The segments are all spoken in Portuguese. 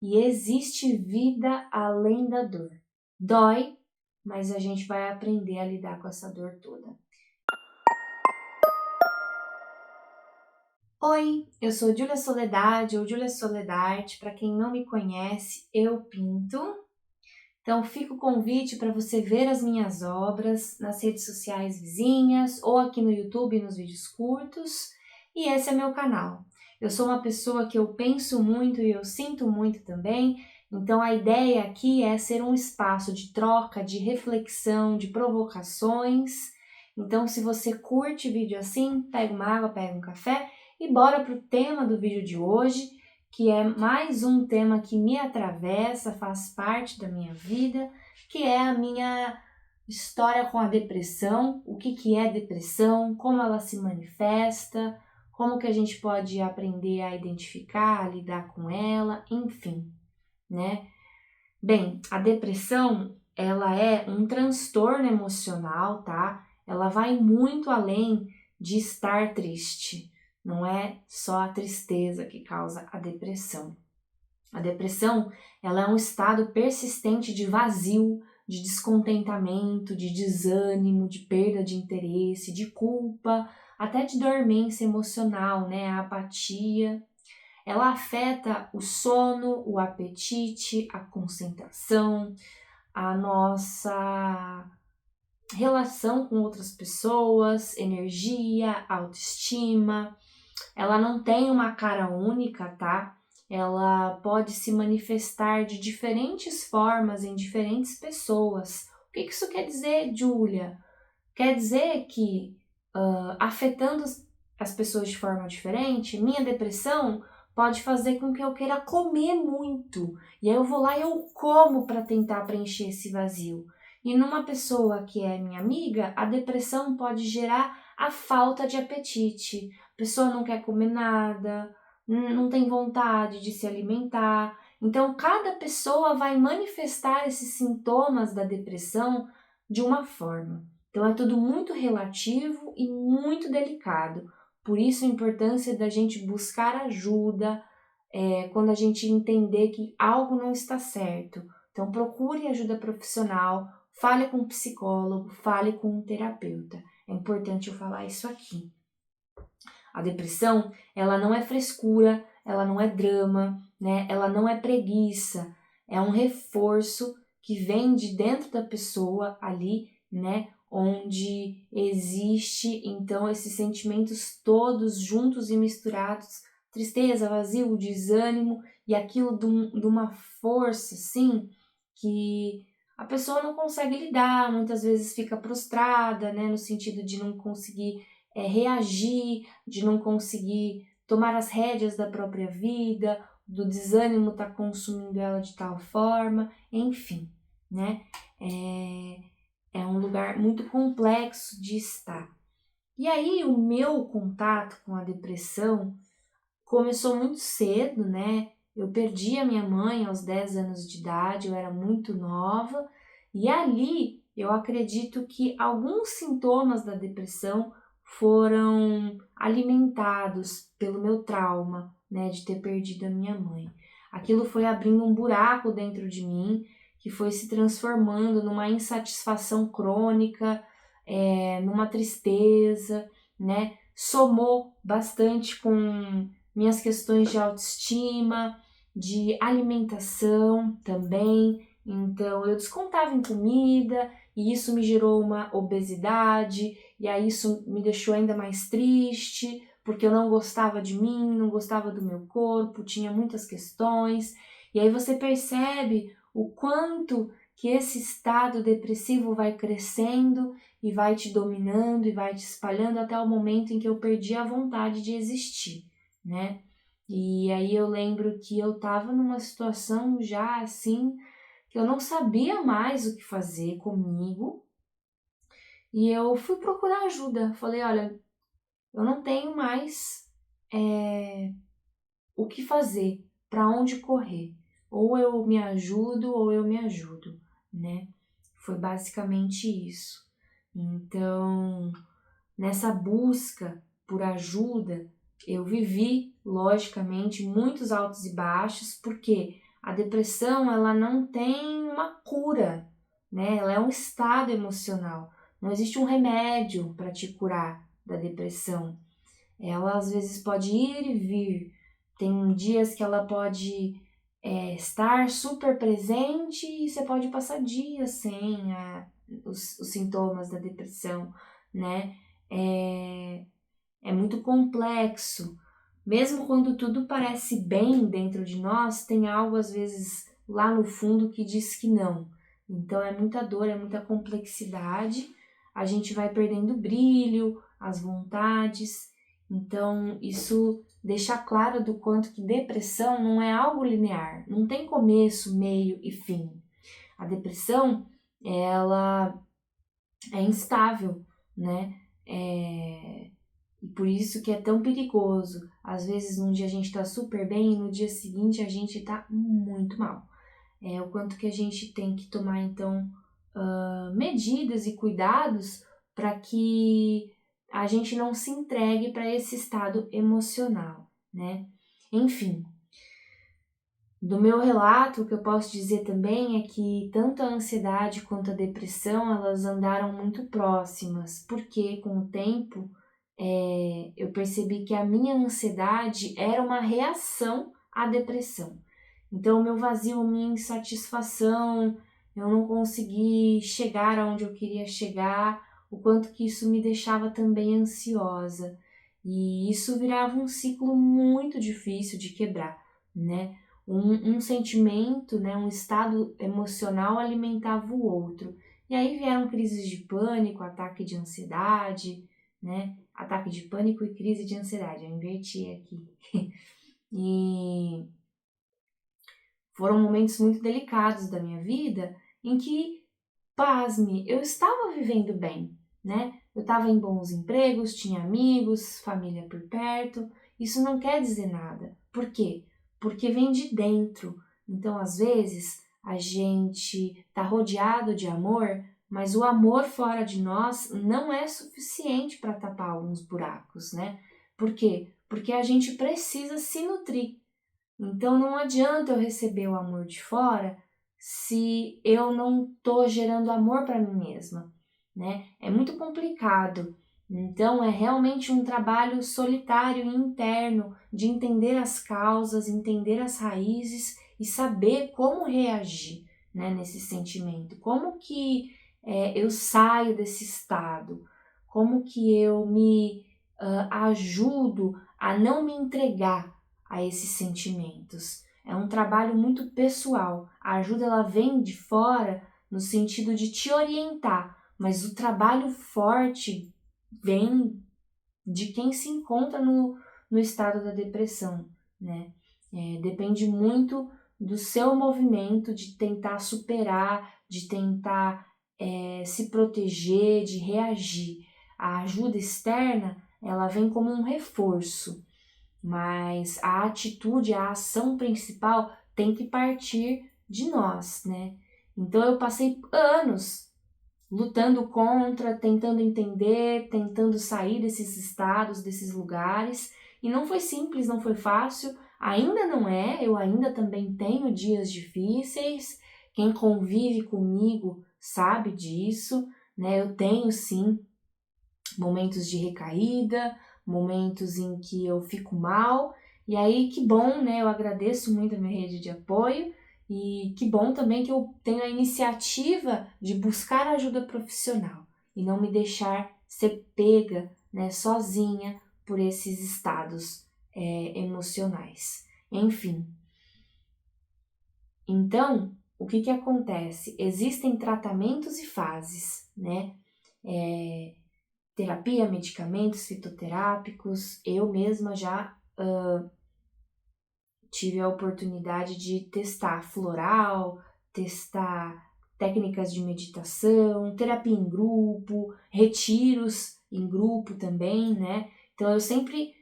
e existe vida além da dor. Dói, mas a gente vai aprender a lidar com essa dor toda. Oi, eu sou Júlia Soledade ou Júlia Soledade. Para quem não me conhece, eu pinto. Então fica o convite para você ver as minhas obras nas redes sociais vizinhas ou aqui no YouTube nos vídeos curtos. E esse é meu canal. Eu sou uma pessoa que eu penso muito e eu sinto muito também. Então a ideia aqui é ser um espaço de troca, de reflexão, de provocações. Então se você curte vídeo assim, pega uma água, pega um café e bora para o tema do vídeo de hoje, que é mais um tema que me atravessa, faz parte da minha vida, que é a minha história com a depressão, o que é depressão, como ela se manifesta, como que a gente pode aprender a identificar, a lidar com ela, enfim, né? Bem, a depressão, ela é um transtorno emocional, tá? Ela vai muito além de estar triste. Não é só a tristeza que causa a depressão. A depressão, ela é um estado persistente de vazio, de descontentamento, de desânimo, de perda de interesse, de culpa, até de dormência emocional, né? A apatia. Ela afeta o sono, o apetite, a concentração, a nossa relação com outras pessoas, energia, autoestima. Ela não tem uma cara única, tá? Ela pode se manifestar de diferentes formas em diferentes pessoas. O que isso quer dizer, Júlia? Quer dizer que afetando as pessoas de forma diferente, minha depressão pode fazer com que eu queira comer muito. E aí eu vou lá e eu como para tentar preencher esse vazio. E numa pessoa que é minha amiga, a depressão pode gerar a falta de apetite. A pessoa não quer comer nada, não tem vontade de se alimentar. Então, cada pessoa vai manifestar esses sintomas da depressão de uma forma. Então, é tudo muito relativo e muito delicado. Por isso, a importância da gente buscar ajuda quando a gente entender que algo não está certo. Então, procure ajuda profissional, fale com um psicólogo, fale com um terapeuta. É importante eu falar isso aqui. A depressão, ela não é frescura, ela não é drama, né? Ela não é preguiça. É um reforço que vem de dentro da pessoa ali, né? Onde existe, então, esses sentimentos todos juntos e misturados, tristeza, vazio, desânimo e aquilo de uma força, assim, que a pessoa não consegue lidar, muitas vezes fica prostrada, né? No sentido de não conseguir reagir, de não conseguir tomar as rédeas da própria vida, do desânimo estar consumindo ela de tal forma, enfim, né? É um lugar muito complexo de estar. E aí o meu contato com a depressão começou muito cedo, né? Eu perdi a minha mãe aos 10 anos de idade, eu era muito nova, e ali eu acredito que alguns sintomas da depressão foram alimentados pelo meu trauma, né, de ter perdido a minha mãe. Aquilo foi abrindo um buraco dentro de mim, que foi se transformando numa insatisfação crônica, numa tristeza, né? Somou bastante com minhas questões de autoestima, de alimentação também. Então, eu descontava em comida e isso me gerou uma obesidade, e aí isso me deixou ainda mais triste, porque eu não gostava de mim, não gostava do meu corpo, tinha muitas questões. E aí você percebe o quanto que esse estado depressivo vai crescendo e vai te dominando e vai te espalhando até o momento em que eu perdi a vontade de existir, né? E aí eu lembro que eu tava numa situação já assim, que eu não sabia mais o que fazer comigo, e eu fui procurar ajuda. Falei, olha, eu não tenho mais o que fazer, para onde correr. Ou eu me ajudo ou eu me ajudo, né? Foi basicamente isso. Então, nessa busca por ajuda, eu vivi, logicamente, muitos altos e baixos, porque A depressão, ela não tem uma cura, né? Ela é um estado emocional. Não existe um remédio para te curar da depressão. Ela às vezes pode ir e vir. Tem dias que ela pode estar super presente e você pode passar dias sem os sintomas da depressão, né? É muito complexo. Mesmo quando tudo parece bem dentro de nós, tem algo às vezes lá no fundo que diz que não. Então é muita dor, é muita complexidade. A gente vai perdendo o brilho, as vontades. Então isso deixa claro do quanto que depressão não é algo linear. Não tem começo, meio e fim. A depressão, ela é instável, né? E por isso que é tão perigoso. Às vezes num dia a gente tá super bem e no dia seguinte a gente tá muito mal. O quanto que a gente tem que tomar então medidas e cuidados para que a gente não se entregue para esse estado emocional, né? Enfim, do meu relato, o que eu posso dizer também é que tanto a ansiedade quanto a depressão, elas andaram muito próximas, porque com o tempo eu percebi que a minha ansiedade era uma reação à depressão. Então, o meu vazio, minha insatisfação, eu não consegui chegar aonde eu queria chegar, o quanto que isso me deixava também ansiosa. E isso virava um ciclo muito difícil de quebrar, né? Um sentimento, né, um estado emocional alimentava o outro. E aí vieram crises de pânico, ataque de ansiedade, né? Ataque de pânico e crise de ansiedade, eu inverti aqui. E foram momentos muito delicados da minha vida em que, pasme, eu estava vivendo bem, né? Eu estava em bons empregos, tinha amigos, família por perto. Isso não quer dizer nada. Por quê? Porque vem de dentro. Então, às vezes, a gente está rodeado de amor, mas o amor fora de nós não é suficiente para tapar alguns buracos, né? Por quê? Porque a gente precisa se nutrir. Então não adianta eu receber o amor de fora se eu não estou gerando amor para mim mesma, né? É muito complicado. Então é realmente um trabalho solitário e interno de entender as causas, entender as raízes e saber como reagir, né, nesse sentimento. Como que eu saio desse estado? Como que eu me ajudo a não me entregar a esses sentimentos? É um trabalho muito pessoal. A ajuda ela vem de fora no sentido de te orientar, mas o trabalho forte vem de quem se encontra no estado da depressão, né? Depende muito do seu movimento de tentar superar, de tentar se proteger, de reagir. A ajuda externa, ela vem como um reforço, mas a atitude, a ação principal tem que partir de nós, né? Então eu passei anos lutando contra, tentando entender, tentando sair desses estados, desses lugares, e não foi simples, não foi fácil, ainda não é, eu ainda também tenho dias difíceis, quem convive comigo sabe disso, né? Eu tenho sim momentos de recaída, momentos em que eu fico mal, e aí que bom, né? Eu agradeço muito a minha rede de apoio e que bom também que eu tenho a iniciativa de buscar ajuda profissional e não me deixar ser pega, né, sozinha por esses estados emocionais. Enfim, então, o que acontece? Existem tratamentos e fases, né? Terapia, medicamentos fitoterápicos. Eu mesma já tive a oportunidade de testar floral, testar técnicas de meditação, terapia em grupo, retiros em grupo também, né? Então eu sempre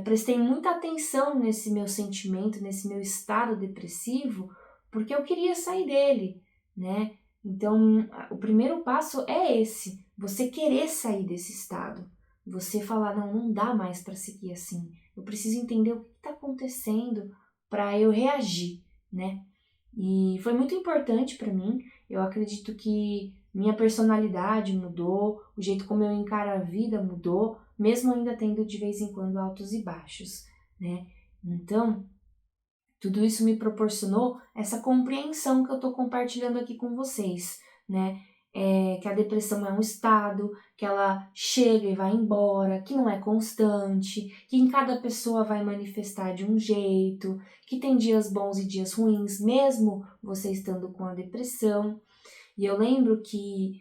prestei muita atenção nesse meu sentimento, nesse meu estado depressivo, porque eu queria sair dele, né? Então o primeiro passo é esse, você querer sair desse estado, você falar, não dá mais para seguir assim, eu preciso entender o que está acontecendo para eu reagir, né? E foi muito importante para mim. Eu acredito que minha personalidade mudou, o jeito como eu encaro a vida mudou, mesmo ainda tendo de vez em quando altos e baixos, né? Então, tudo isso me proporcionou essa compreensão que eu estou compartilhando aqui com vocês, né? Que a depressão é um estado, que ela chega e vai embora, que não é constante, que em cada pessoa vai manifestar de um jeito, que tem dias bons e dias ruins, mesmo você estando com a depressão. E eu lembro que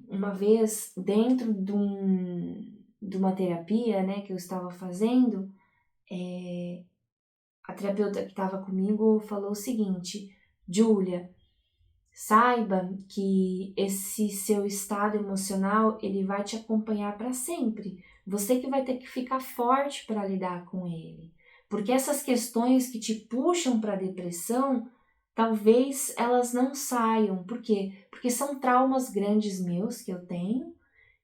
uma vez, dentro de uma terapia, né, que eu estava fazendo, a terapeuta que estava comigo falou o seguinte: Júlia, saiba que esse seu estado emocional ele vai te acompanhar para sempre. Você que vai ter que ficar forte para lidar com ele. Porque essas questões que te puxam para a depressão, talvez elas não saiam. Por quê? Porque são traumas grandes meus que eu tenho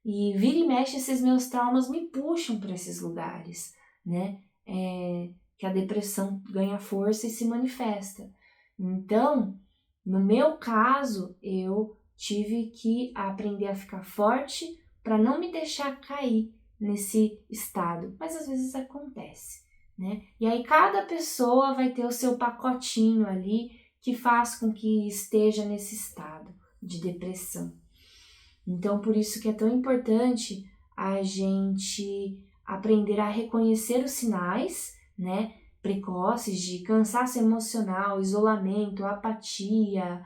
e vira e mexe esses meus traumas me puxam para esses lugares, né? Que a depressão ganha força e se manifesta. Então, no meu caso, eu tive que aprender a ficar forte para não me deixar cair nesse estado. Mas às vezes acontece, né? E aí cada pessoa vai ter o seu pacotinho ali que faz com que esteja nesse estado de depressão. Então, por isso que é tão importante a gente aprender a reconhecer os sinais, né, precoces de cansaço emocional, isolamento, apatia,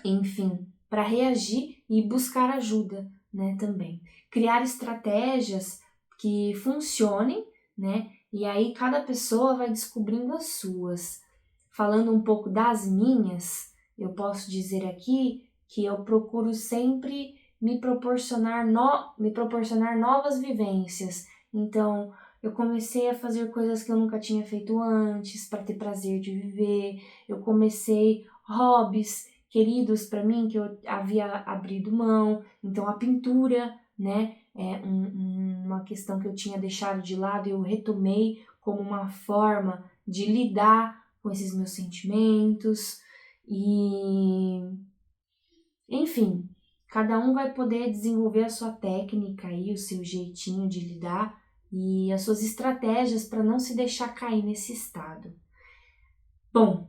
enfim, para reagir e buscar ajuda, né, também. Criar estratégias que funcionem, né, e aí cada pessoa vai descobrindo as suas. Falando um pouco das minhas, eu posso dizer aqui que eu procuro sempre me proporcionar novas vivências. Então, eu comecei a fazer coisas que eu nunca tinha feito antes, para ter prazer de viver. Eu comecei hobbies queridos para mim que eu havia abrido mão. Então, a pintura, né, é uma questão que eu tinha deixado de lado e eu retomei como uma forma de lidar com esses meus sentimentos e, enfim, cada um vai poder desenvolver a sua técnica aí, o seu jeitinho de lidar e as suas estratégias para não se deixar cair nesse estado. Bom,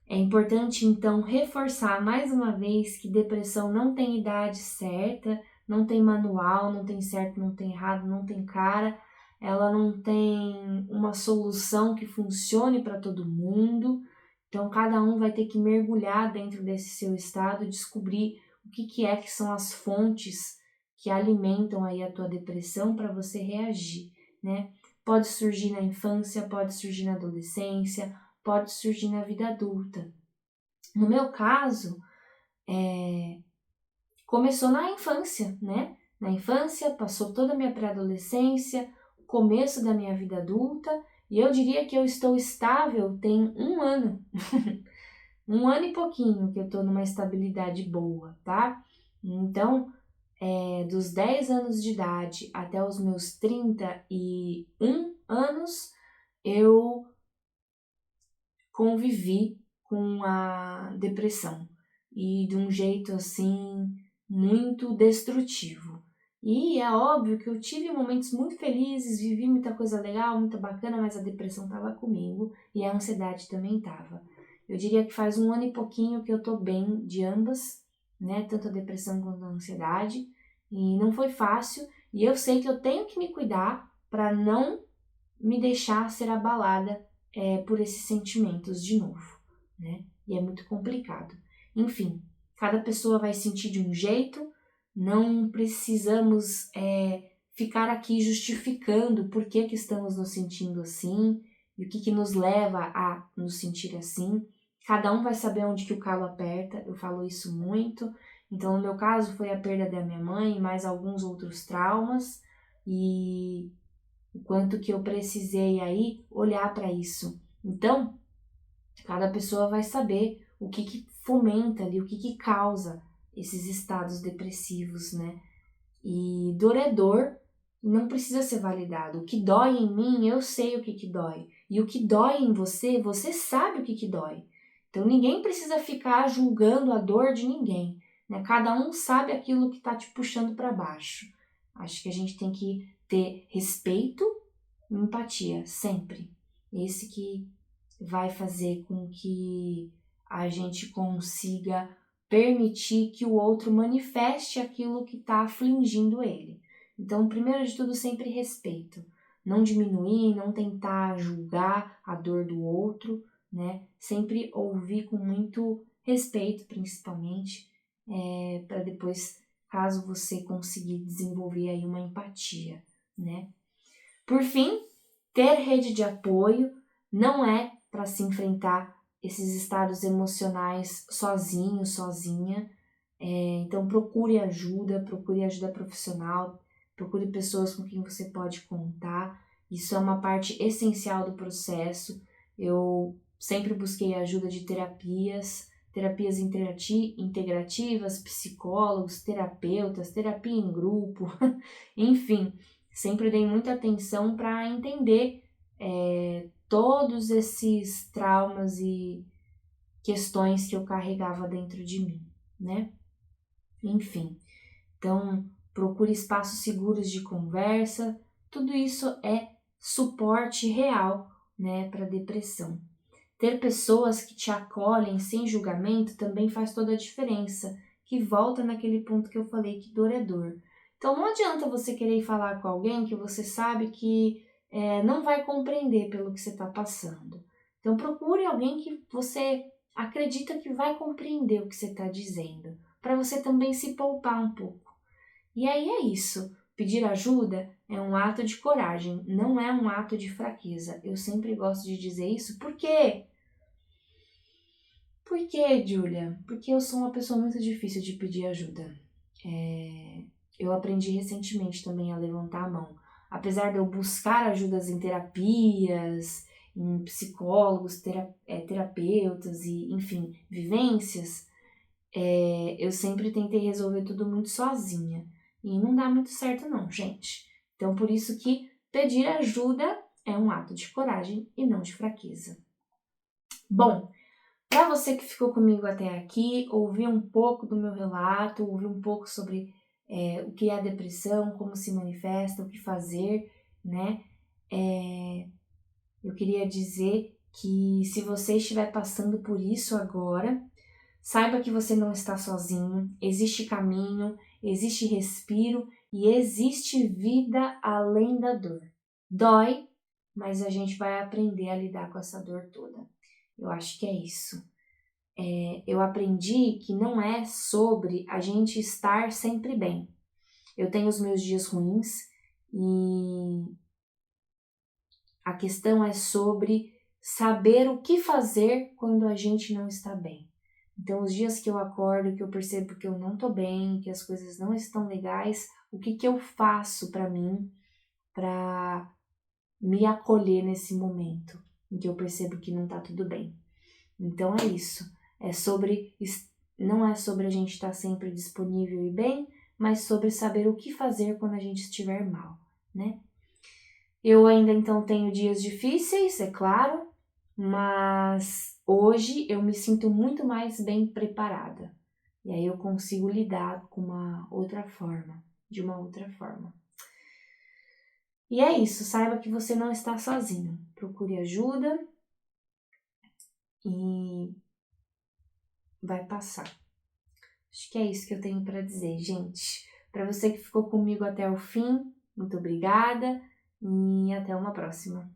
é importante então reforçar mais uma vez que depressão não tem idade certa, não tem manual, não tem certo, não tem errado, não tem cara, ela não tem uma solução que funcione para todo mundo. Então cada um vai ter que mergulhar dentro desse seu estado e descobrir o que são as fontes que alimentam aí a tua depressão para você reagir, né? Pode surgir na infância, pode surgir na adolescência, pode surgir na vida adulta. No meu caso, começou na infância, né? Na infância, passou toda a minha pré-adolescência, o começo da minha vida adulta, e eu diria que eu estou estável tem 1 ano. 1 ano e pouquinho que eu estou numa estabilidade boa, tá? Então, dos 10 anos de idade até os meus 31 anos, eu convivi com a depressão e de um jeito assim muito destrutivo. E é óbvio que eu tive momentos muito felizes, vivi muita coisa legal, muito bacana, mas a depressão estava comigo e a ansiedade também estava. Eu diria que faz 1 ano e pouquinho que eu tô bem de ambas, né? Tanto a depressão quanto a ansiedade. E não foi fácil. E eu sei que eu tenho que me cuidar para não me deixar ser abalada por esses sentimentos de novo, né? E é muito complicado. Enfim, cada pessoa vai sentir de um jeito, não precisamos ficar aqui justificando por que estamos nos sentindo assim e o que nos leva a nos sentir assim. Cada um vai saber onde que o calo aperta, eu falo isso muito. Então, no meu caso, foi a perda da minha mãe, mais alguns outros traumas, e o quanto que eu precisei aí olhar para isso. Então, cada pessoa vai saber o que fomenta ali, o que causa esses estados depressivos, né? E dor é dor, não precisa ser validado. O que dói em mim, eu sei o que dói. E o que dói em você, você sabe o que dói. Então ninguém precisa ficar julgando a dor de ninguém, né? Cada um sabe aquilo que está te puxando para baixo. Acho que a gente tem que ter respeito e empatia, sempre. Esse que vai fazer com que a gente consiga permitir que o outro manifeste aquilo que está afligindo ele. Então, primeiro de tudo, sempre respeito. Não diminuir, não tentar julgar a dor do outro, né? Sempre ouvir com muito respeito, principalmente, para depois, caso você conseguir desenvolver aí uma empatia, né? Por fim, ter rede de apoio não é para se enfrentar esses estados emocionais sozinho, sozinha. Então procure ajuda profissional, procure pessoas com quem você pode contar. Isso é uma parte essencial do processo. Eu sempre busquei a ajuda de terapias integrativas, psicólogos, terapeutas, terapia em grupo, enfim, sempre dei muita atenção para entender todos esses traumas e questões que eu carregava dentro de mim, né? Enfim, então procure espaços seguros de conversa, tudo isso é suporte real, né, para depressão. Ter pessoas que te acolhem sem julgamento também faz toda a diferença, que volta naquele ponto que eu falei que dor é dor. Então não adianta você querer falar com alguém que você sabe que não vai compreender pelo que você está passando. Então procure alguém que você acredita que vai compreender o que você está dizendo, para você também se poupar um pouco. E aí é isso. Pedir ajuda é um ato de coragem, não é um ato de fraqueza. Eu sempre gosto de dizer isso. Por quê? Por quê, Julia? Porque eu sou uma pessoa muito difícil de pedir ajuda. Eu aprendi recentemente também a levantar a mão. Apesar de eu buscar ajudas em terapias, em psicólogos, terapeutas e, enfim, vivências, eu sempre tentei resolver tudo muito sozinha. E não dá muito certo não, gente. Então, por isso que pedir ajuda é um ato de coragem e não de fraqueza. Bom, para você que ficou comigo até aqui, ouviu um pouco do meu relato, ouviu um pouco sobre o que é a depressão, como se manifesta, o que fazer, né? Eu queria dizer que se você estiver passando por isso agora, saiba que você não está sozinho, existe caminho, existe respiro e existe vida além da dor. Dói, mas a gente vai aprender a lidar com essa dor toda. Eu acho que é isso. Eu aprendi que não é sobre a gente estar sempre bem. Eu tenho os meus dias ruins e a questão é sobre saber o que fazer quando a gente não está bem. Então, os dias que eu acordo, que eu percebo que eu não estou bem, que as coisas não estão legais, o que eu faço para mim, para me acolher nesse momento em que eu percebo que não está tudo bem. Então, é isso. Não é sobre a gente estar sempre disponível e bem, mas sobre saber o que fazer quando a gente estiver mal, né? Eu ainda então tenho dias difíceis, é claro, mas hoje eu me sinto muito mais bem preparada. E aí eu consigo lidar com de uma outra forma. E é isso, saiba que você não está sozinho. Procure ajuda e vai passar. Acho que é isso que eu tenho para dizer, gente. Para você que ficou comigo até o fim, muito obrigada e até uma próxima.